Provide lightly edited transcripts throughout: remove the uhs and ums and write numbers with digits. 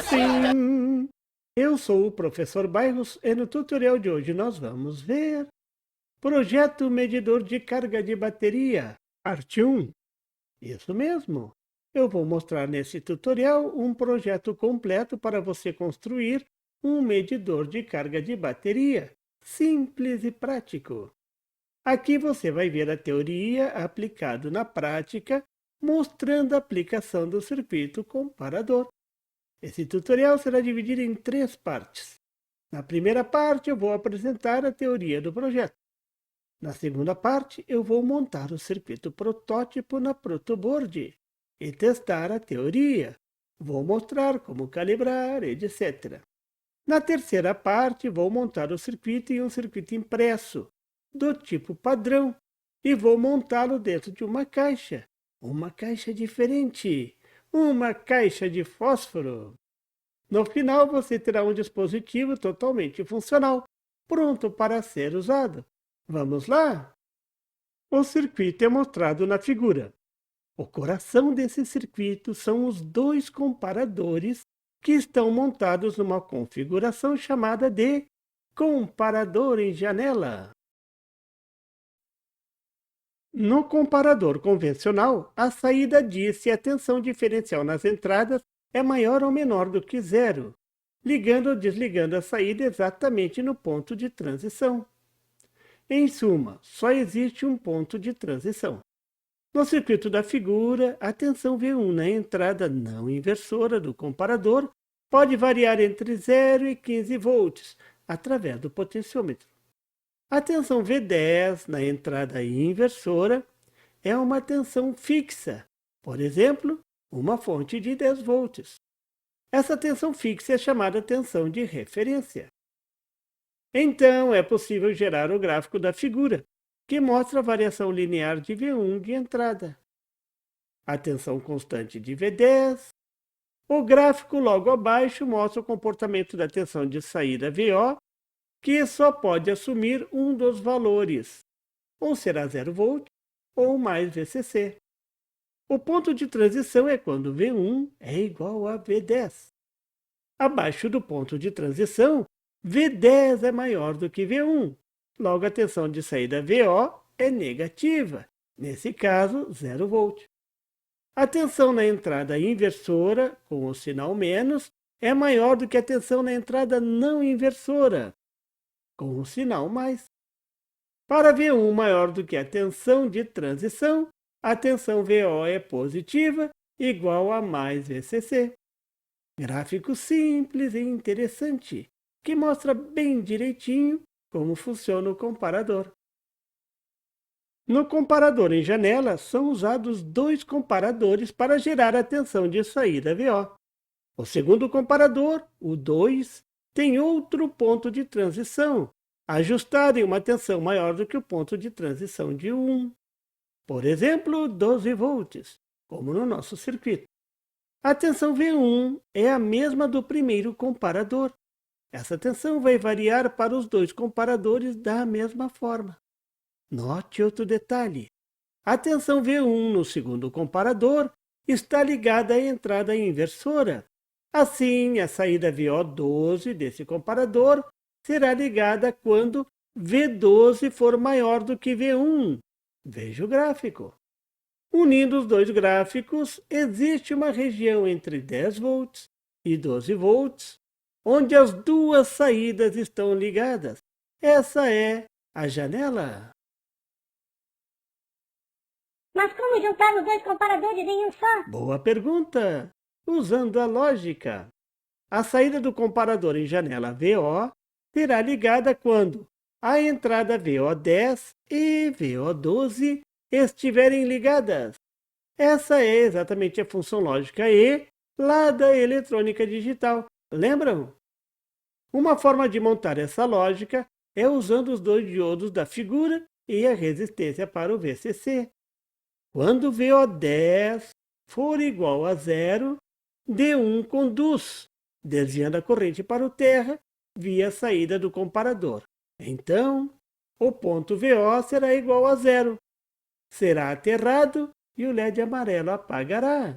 Sim! Eu sou o professor Bairros e no tutorial de hoje nós vamos ver Projeto Medidor de Carga de Bateria, parte 1. Isso mesmo! Eu vou mostrar nesse tutorial um projeto completo para você construir um medidor de carga de bateria, simples e prático. Aqui você vai ver a teoria aplicado na prática, mostrando a aplicação do circuito comparador. Esse tutorial será dividido em 3 partes. Na primeira parte, eu vou apresentar a teoria do projeto. Na segunda parte, eu vou montar o circuito protótipo na protoboard e testar a teoria. Vou mostrar como calibrar, etc. Na terceira parte, vou montar o circuito em um circuito impresso, do tipo padrão, e vou montá-lo dentro de uma caixa diferente, uma caixa de fósforo. No final, você terá um dispositivo totalmente funcional, pronto para ser usado. Vamos lá? O circuito é mostrado na figura. O coração desse circuito são os 2 comparadores que estão montados numa configuração chamada de comparador em janela. No comparador convencional, a saída diz se a tensão diferencial nas entradas é maior ou menor do que zero, ligando ou desligando a saída exatamente no ponto de transição. Em suma, só existe um ponto de transição. No circuito da figura, a tensão V1 na entrada não inversora do comparador pode variar entre 0 e 15 volts, através do potenciômetro. A tensão V10 na entrada inversora é uma tensão fixa, por exemplo, uma fonte de 10 volts. Essa tensão fixa é chamada tensão de referência. Então, é possível gerar o gráfico da figura, que mostra a variação linear de V1 de entrada. A tensão constante de V10. O gráfico logo abaixo mostra o comportamento da tensão de saída VO, que só pode assumir um dos valores, ou será 0 volt ou mais VCC. O ponto de transição é quando V1 é igual a V10. Abaixo do ponto de transição, V10 é maior do que V1. Logo, a tensão de saída VO é negativa, nesse caso, 0 volt. A tensão na entrada inversora, com o sinal menos, é maior do que a tensão na entrada não inversora, com o sinal mais. Para V1 maior do que a tensão de transição, a tensão VO é positiva, igual a mais VCC. Gráfico simples e interessante, que mostra bem direitinho como funciona o comparador. No comparador em janela, são usados 2 comparadores para gerar a tensão de saída VO. O segundo comparador, o 2, tem outro ponto de transição, ajustado em uma tensão maior do que o ponto de transição de 1. Por exemplo, 12 volts, como no nosso circuito. A tensão V1 é a mesma do primeiro comparador. Essa tensão vai variar para os 2 comparadores da mesma forma. Note outro detalhe. A tensão V1 no segundo comparador está ligada à entrada inversora. Assim, a saída VO12 desse comparador será ligada quando V12 for maior do que V1. Veja o gráfico. Unindo os 2 gráficos, existe uma região entre 10 volts e 12 volts, onde as 2 saídas estão ligadas. Essa é a janela. Mas como juntar os 2 comparadores em um só? Boa pergunta! Usando a lógica. A saída do comparador em janela VO será ligada quando a entrada VO10 e VO12 estiverem ligadas. Essa é exatamente a função lógica E lá da eletrônica digital. Lembram? Uma forma de montar essa lógica é usando os 2 diodos da figura e a resistência para o VCC. Quando VO10 for igual a 0, D1 conduz, desviando a corrente para o terra via a saída do comparador. Então, o ponto VO será igual a 0. Será aterrado e o LED amarelo apagará.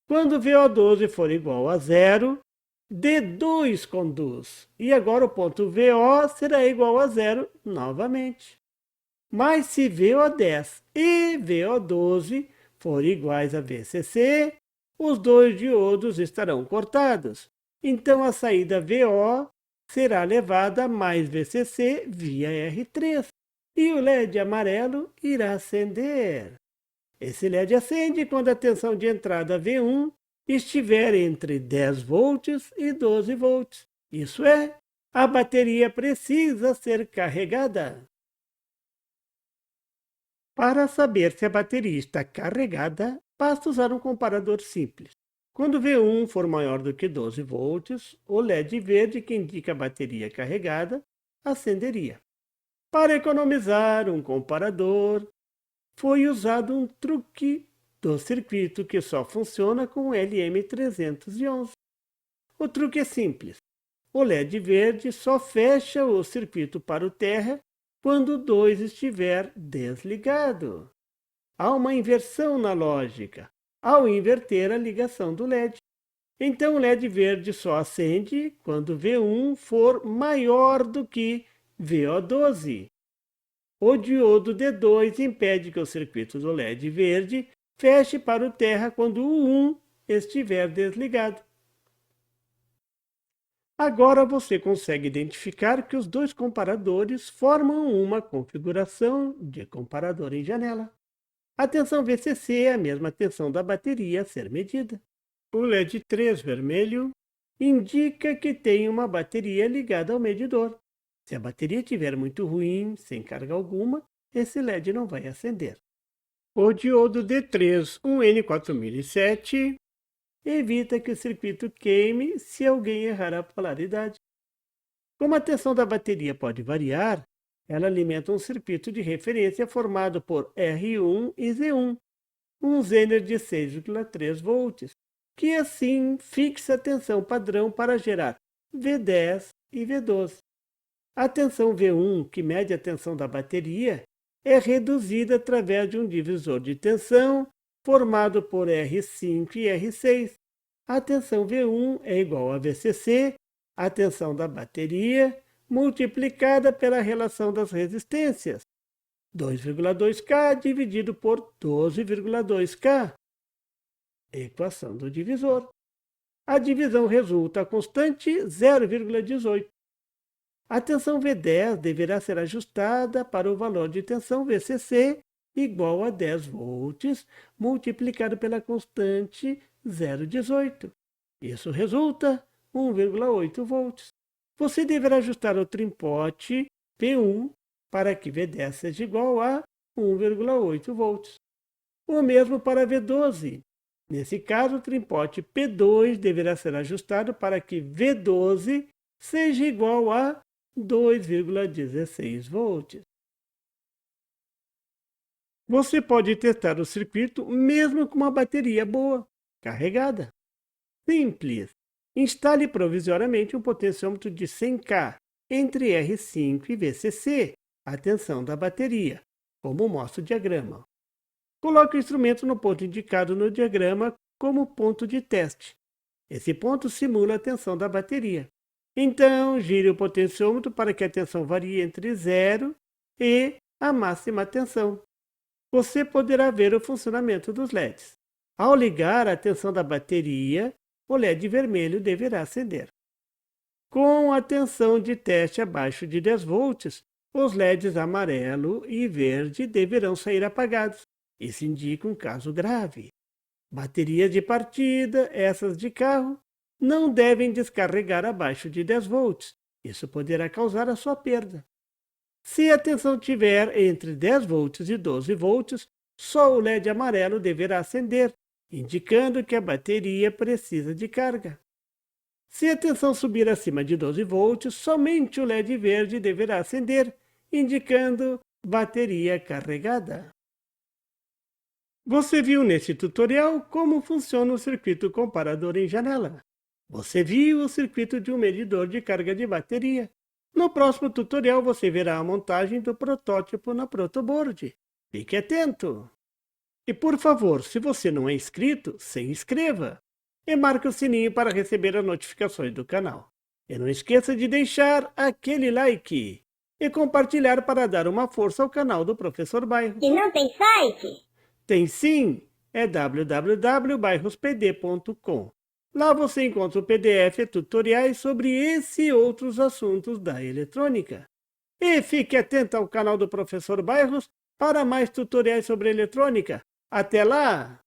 Quando VO12 for igual a 0, D2 conduz, e agora o ponto VO será igual a zero novamente. Mas se VO10 e VO12 forem iguais a VCC, os dois diodos estarão cortados. Então a saída VO será levada a mais VCC via R3 e o LED amarelo irá acender. Esse LED acende quando a tensão de entrada V1 estiver entre 10 volts e 12 volts. Isso é, a bateria precisa ser carregada. Para saber se a bateria está carregada, basta usar um comparador simples. Quando V1 for maior do que 12 volts, o LED verde que indica a bateria carregada acenderia. Para economizar um comparador, foi usado um truque do circuito que só funciona com LM311. O truque é simples. O LED verde só fecha o circuito para o terra quando o 2 estiver desligado. Há uma inversão na lógica ao inverter a ligação do LED. Então o LED verde só acende quando V1 for maior do que VO12. O diodo D2 impede que o circuito do LED verde feche para o terra quando o 1 estiver desligado. Agora você consegue identificar que os dois comparadores formam uma configuração de comparador em janela. A tensão VCC é a mesma tensão da bateria a ser medida. O LED 3 vermelho indica que tem uma bateria ligada ao medidor. Se a bateria estiver muito ruim, sem carga alguma, esse LED não vai acender. O diodo D3 1N4007 evita que o circuito queime se alguém errar a polaridade. Como a tensão da bateria pode variar, ela alimenta um circuito de referência formado por R1 e Z1, um Zener de 6,3 volts, que assim fixa a tensão padrão para gerar V10 e V12. A tensão V1, que mede a tensão da bateria, é reduzida através de um divisor de tensão formado por R5 e R6. A tensão V1 é igual a VCC, a tensão da bateria, multiplicada pela relação das resistências, 2,2K dividido por 12,2K. Equação do divisor. A divisão resulta a constante 0,18. A tensão V10 deverá ser ajustada para o valor de tensão VCC igual a 10 volts multiplicado pela constante 0,18. Isso resulta 1,8 volts. Você deverá ajustar o trimpote P1 para que V10 seja igual a 1,8 volts. O mesmo para V12. Nesse caso, o trimpote P2 deverá ser ajustado para que V12 seja igual a 2,16 volts. Você pode testar o circuito mesmo com uma bateria boa, carregada. Simples. Instale provisoriamente um potenciômetro de 100K entre R5 e VCC, a tensão da bateria, como mostra o diagrama. Coloque o instrumento no ponto indicado no diagrama como ponto de teste. Esse ponto simula a tensão da bateria. Então, gire o potenciômetro para que a tensão varie entre 0 e a máxima tensão. Você poderá ver o funcionamento dos LEDs. Ao ligar a tensão da bateria, o LED vermelho deverá acender. Com a tensão de teste abaixo de 10 volts, os LEDs amarelo e verde deverão sair apagados. Isso indica um caso grave. Baterias de partida, essas de carro, não devem descarregar abaixo de 10 volts. Isso poderá causar a sua perda. Se a tensão tiver entre 10 volts e 12 volts, só o LED amarelo deverá acender, indicando que a bateria precisa de carga. Se a tensão subir acima de 12 volts, somente o LED verde deverá acender, indicando bateria carregada. Você viu nesse tutorial como funciona o circuito comparador em janela. Você viu o circuito de um medidor de carga de bateria. No próximo tutorial você verá a montagem do protótipo na protoboard. Fique atento! E por favor, se você não é inscrito, se inscreva! e marque o sininho para receber as notificações do canal. E não esqueça de deixar aquele like e compartilhar para dar uma força ao canal do Professor Bairros. E não tem site? Tem sim, é www.bairrospd.com. Lá você encontra o PDF e tutoriais sobre esse e outros assuntos da eletrônica. E fique atento ao canal do Professor Bairros para mais tutoriais sobre eletrônica. Até lá!